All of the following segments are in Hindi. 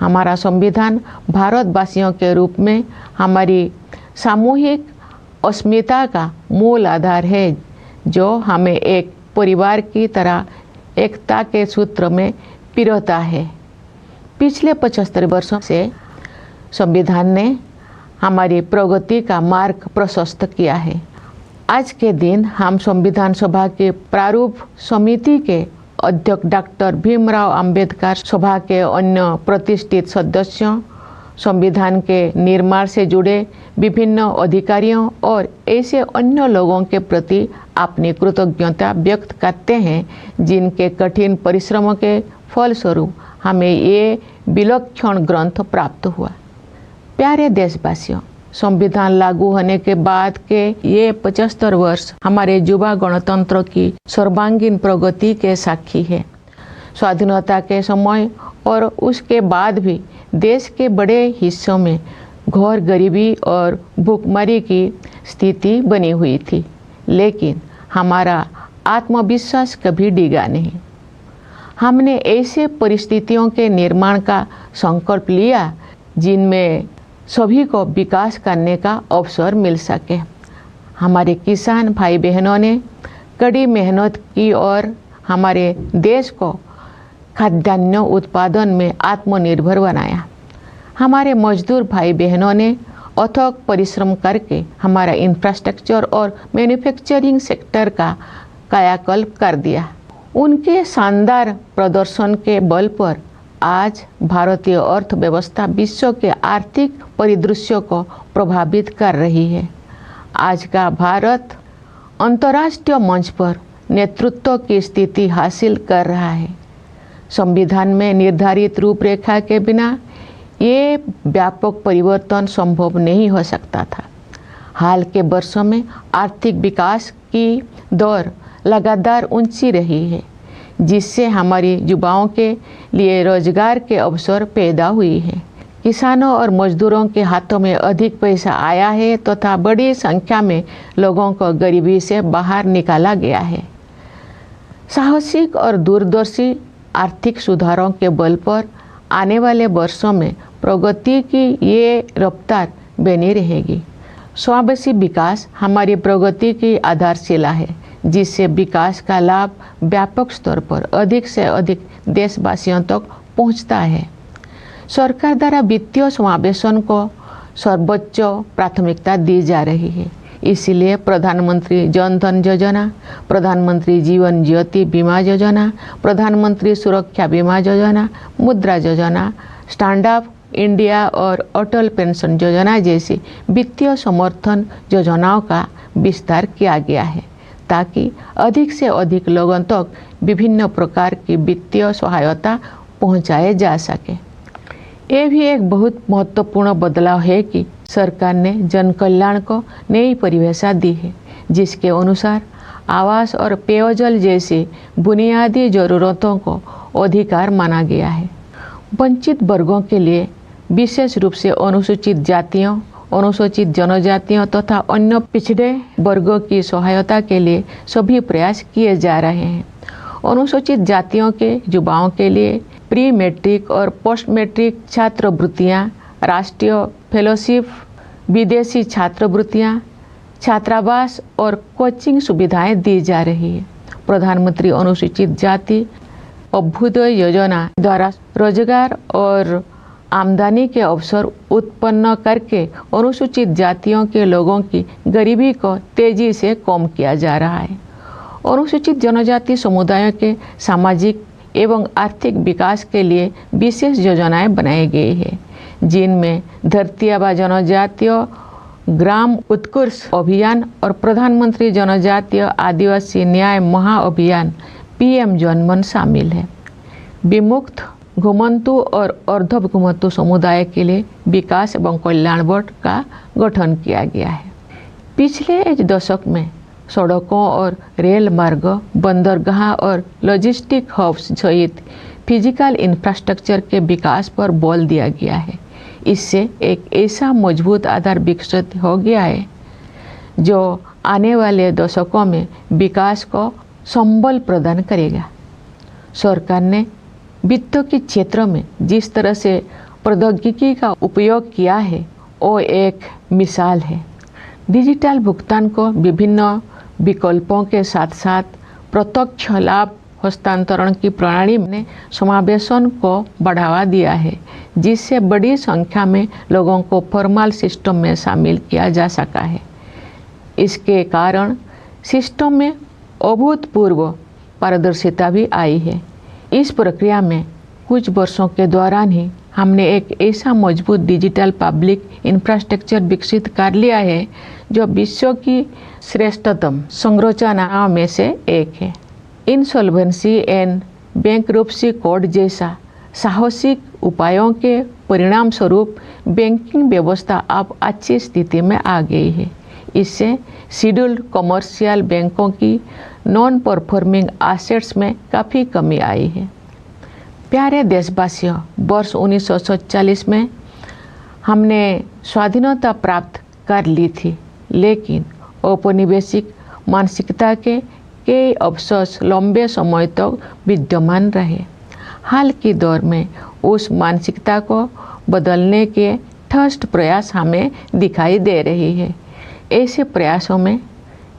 हमारा संविधान भारतवासियों के रूप में हमारी सामूहिक अस्मिता का मूल आधार है, जो हमें एक परिवार की तरह एकता के सूत्र में पिरोता है। पिछले 75 वर्षों से संविधान ने हमारी प्रगति का मार्ग प्रशस्त किया है। आज के दिन हम संविधान सभा के प्रारूप समिति के अध्यक्ष डॉक्टर भीमराव अंबेडकर, सभा के अन्य प्रतिष्ठित सदस्यों, संविधान के निर्माण से जुड़े विभिन्न अधिकारियों और ऐसे अन्य लोगों के प्रति अपनी कृतज्ञता व्यक्त करते हैं, जिनके कठिन परिश्रमों के फलस्वरूप हमें ये विलक्षण ग्रंथ प्राप्त हुआ। प्यारे देशवासियों, संविधान लागू होने के बाद के ये 75 वर्ष हमारे युवा गणतंत्र की सर्वांगीण प्रगति के साक्षी है। स्वाधीनता के समय और उसके बाद भी देश के बड़े हिस्सों में घोर गरीबी और भूखमरी की स्थिति बनी हुई थी, लेकिन हमारा आत्मविश्वास कभी डिगा नहीं। हमने ऐसे परिस्थितियों के निर्माण का संकल्प लिया जिनमें सभी को विकास करने का अवसर मिल सके। हमारे किसान भाई बहनों ने कड़ी मेहनत की और हमारे देश को खाद्यान्न उत्पादन में आत्मनिर्भर बनाया। हमारे मजदूर भाई बहनों ने अथक परिश्रम करके हमारा इंफ्रास्ट्रक्चर और मैन्युफैक्चरिंग सेक्टर का कायाकल्प कर दिया। उनके शानदार प्रदर्शन के बल पर आज भारतीय अर्थव्यवस्था विश्व के आर्थिक परिदृश्य को प्रभावित कर रही है। आज का भारत अंतर्राष्ट्रीय मंच पर नेतृत्व की स्थिति हासिल कर रहा है। संविधान में निर्धारित रूपरेखा के बिना ये व्यापक परिवर्तन संभव नहीं हो सकता था। हाल के वर्षों में आर्थिक विकास की दर लगातार ऊंची रही है, जिससे हमारे युवाओं के लिए रोजगार के अवसर पैदा हुई है। किसानों और मजदूरों के हाथों में अधिक पैसा आया है तथा बड़ी संख्या में लोगों को गरीबी से बाहर निकाला गया है। साहसिक और दूरदर्शी आर्थिक सुधारों के बल पर आने वाले वर्षों में प्रगति की ये रफ्तार बनी रहेगी। समावेशी विकास हमारी प्रगति की आधारशिला है, जिससे विकास का लाभ व्यापक स्तर पर अधिक से अधिक देशवासियों तक पहुंचता है। सरकार द्वारा वित्तीय समावेशन को सर्वोच्च प्राथमिकता दी जा रही है। इसलिए प्रधानमंत्री जन धन योजना, प्रधानमंत्री जीवन ज्योति बीमा योजना, प्रधानमंत्री सुरक्षा बीमा योजना, मुद्रा योजना, स्टैंड अप इंडिया और अटल पेंशन योजना जैसी वित्तीय समर्थन योजनाओं का विस्तार किया गया है, ताकि अधिक से अधिक लोगों तक विभिन्न प्रकार की वित्तीय सहायता पहुंचाए जा सके। ये भी एक बहुत महत्वपूर्ण बदलाव है कि सरकार ने जन कल्याण को नई परिभाषा दी है, जिसके अनुसार आवास और पेयजल जैसी बुनियादी जरूरतों को अधिकार माना गया है। वंचित वर्गों के लिए, विशेष रूप से अनुसूचित जातियों, अनुसूचित जनजातियों तथा अन्य पिछड़े वर्गों की सहायता के लिए सभी प्रयास किए जा रहे हैं। अनुसूचित जातियों के युवाओं के लिए प्री मैट्रिक और पोस्ट मैट्रिक छात्रवृत्तियाँ, राष्ट्रीय फेलोशिप, विदेशी छात्रवृत्तियाँ, छात्रावास और कोचिंग सुविधाएं दी जा रही है। प्रधानमंत्री अनुसूचित जाति अभ्युदय योजना द्वारा रोजगार और आमदनी के अवसर उत्पन्न करके अनुसूचित जातियों के लोगों की गरीबी को तेजी से कम किया जा रहा है। अनुसूचित जनजाति समुदायों के सामाजिक एवं आर्थिक विकास के लिए विशेष योजनाएं बनाई गई है, जिनमें धरती आबा जनजातीय ग्राम उत्कर्ष अभियान और प्रधानमंत्री जनजातीय आदिवासी न्याय महाअभियान PM जनमन शामिल है। विमुक्त, घुमंतु और अर्ध घुमंतु समुदाय के लिए विकास एवं कल्याण बोर्ड का गठन किया गया है। पिछले एक दशक में सड़कों और रेल मार्ग, बंदरगाह और लॉजिस्टिक हब्स सहित फिजिकल इंफ्रास्ट्रक्चर के विकास पर बल दिया गया है। इससे एक ऐसा मजबूत आधार विकसित हो गया है जो आने वाले दशकों में विकास को संबल प्रदान करेगा। सरकार ने वित्त के क्षेत्र में जिस तरह से प्रौद्योगिकी का उपयोग किया है वो एक मिसाल है। डिजिटल भुगतान को विभिन्न विकल्पों के साथ साथ प्रत्यक्ष लाभ हस्तांतरण की प्रणाली ने समावेशन को बढ़ावा दिया है, जिससे बड़ी संख्या में लोगों को फॉर्मल सिस्टम में शामिल किया जा सका है। इसके कारण सिस्टम में अभूतपूर्व पारदर्शिता भी आई है। इस प्रक्रिया में कुछ वर्षों के दौरान ही हमने एक ऐसा मजबूत डिजिटल पब्लिक इंफ्रास्ट्रक्चर विकसित कर लिया है जो विश्व की श्रेष्ठतम संरचनाओं में से एक है। इंसॉल्वेंसी एंड बैंकरप्सी कोड जैसा साहसिक उपायों के परिणाम स्वरूप बैंकिंग व्यवस्था अब अच्छी स्थिति में आ गई है। इससे शेड्यूल्ड कमर्शियल बैंकों की नॉन परफॉर्मिंग एसेट्स में काफ़ी कमी आई है। प्यारे देशवासियों, वर्ष 1947 में हमने स्वाधीनता प्राप्त कर ली थी, लेकिन औपनिवेशिक मानसिकता के कई अवशेष लंबे समय तक विद्यमान रहे। हाल के दौर में उस मानसिकता को बदलने के ठोस प्रयास हमें दिखाई दे रही है। ऐसे प्रयासों में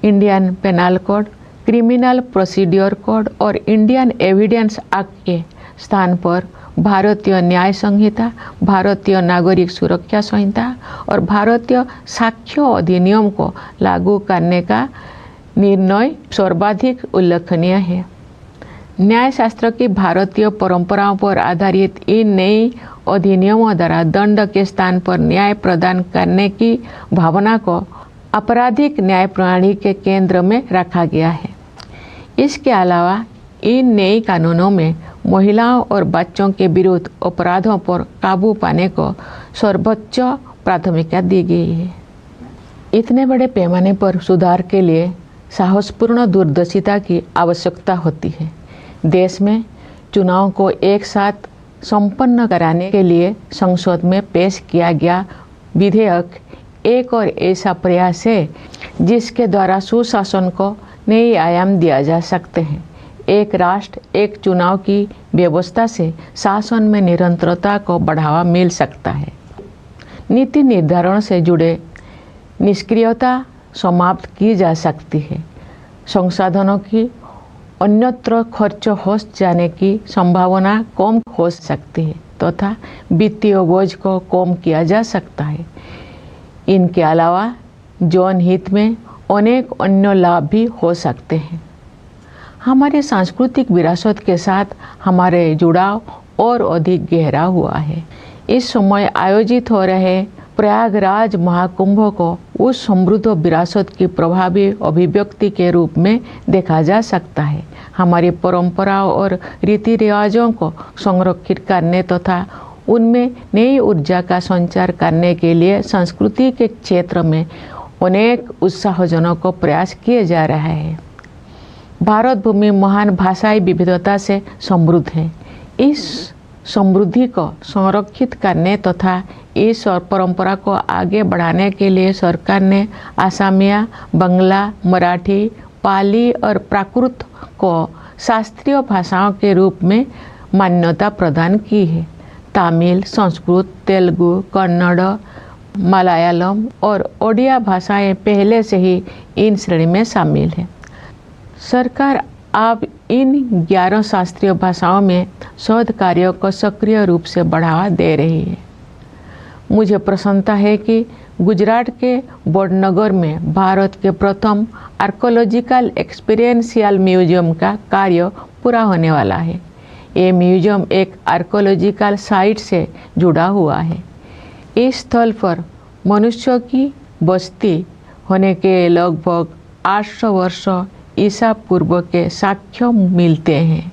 Indian penal code, criminal procedure code और इंडियन एविडेंस एक्ट के स्थान पर भारतीय न्याय संहिता, भारतीय नागरिक सुरक्षा संहिता और भारतीय साक्ष्य अधिनियम को लागू करने का निर्णय सर्वाधिक उल्लेखनीय है। न्यायशास्त्र की भारतीय परंपराओं पर आधारित इन नई अधिनियमों द्वारा दंड के स्थान पर न्याय प्रदान करने की भावना को आपराधिक न्याय प्रणाली के केंद्र में रखा गया है। इसके अलावा इन नए कानूनों में महिलाओं और बच्चों के विरुद्ध अपराधों पर काबू पाने को सर्वोच्च प्राथमिकता दी गई है। इतने बड़े पैमाने पर सुधार के लिए साहसपूर्ण दूरदर्शिता की आवश्यकता होती है। देश में चुनाव को एक साथ संपन्न कराने के लिए संसद में पेश किया गया विधेयक एक और ऐसा प्रयास है जिसके द्वारा सुशासन को नए आयाम दिया जा सकते हैं। एक राष्ट्र एक चुनाव की व्यवस्था से शासन में निरंतरता को बढ़ावा मिल सकता है। नीति निर्धारण से जुड़े निष्क्रियता समाप्त की जा सकती है। संसाधनों की अन्यत्र खर्च हो जाने की संभावना कम हो सकती है तथा वित्तीय बोझ को कम किया जा सकता है। इनके अलावा जौन हित में अनेक अन्य लाभ भी हो सकते हैं। हमारे सांस्कृतिक विरासत के साथ हमारे जुड़ाव और अधिक गहरा हुआ है। इस समय आयोजित हो रहे प्रयागराज महाकुंभ को उस समृद्ध विरासत की प्रभावी अभिव्यक्ति के रूप में देखा जा सकता है। हमारी परंपराओं और रीति रिवाजों को संरक्षित करने तथा उनमें नई ऊर्जा का संचार करने के लिए संस्कृति के क्षेत्र में अनेक उत्साहजनक प्रयास किए जा रहे हैं। भारत भूमि महान भाषाई विविधता से समृद्ध है। इस समृद्धि को संरक्षित करने तथा इस और परंपरा को आगे बढ़ाने के लिए सरकार ने असमिया, बांग्ला, मराठी, पाली और प्राकृत को शास्त्रीय भाषाओं के रूप में मान्यता प्रदान की है। तमिल, संस्कृत, तेलुगु, कन्नड़, मलयालम और ओडिया भाषाएं पहले से ही इन श्रेणी में शामिल हैं। सरकार अब इन 11 शास्त्रीय भाषाओं में शोध कार्यों को सक्रिय रूप से बढ़ावा दे रही है। मुझे प्रसन्नता है कि गुजरात के वडनगर में भारत के प्रथम आर्कोलॉजिकल एक्सपीरियंशियल म्यूजियम का कार्य पूरा होने वाला है। ये म्यूजियम एक आर्कोलॉजिकल साइट से जुड़ा हुआ है। इस स्थल पर मनुष्यों की बस्ती होने के लगभग 800 वर्ष ईसा पूर्व के साक्ष्य मिलते हैं।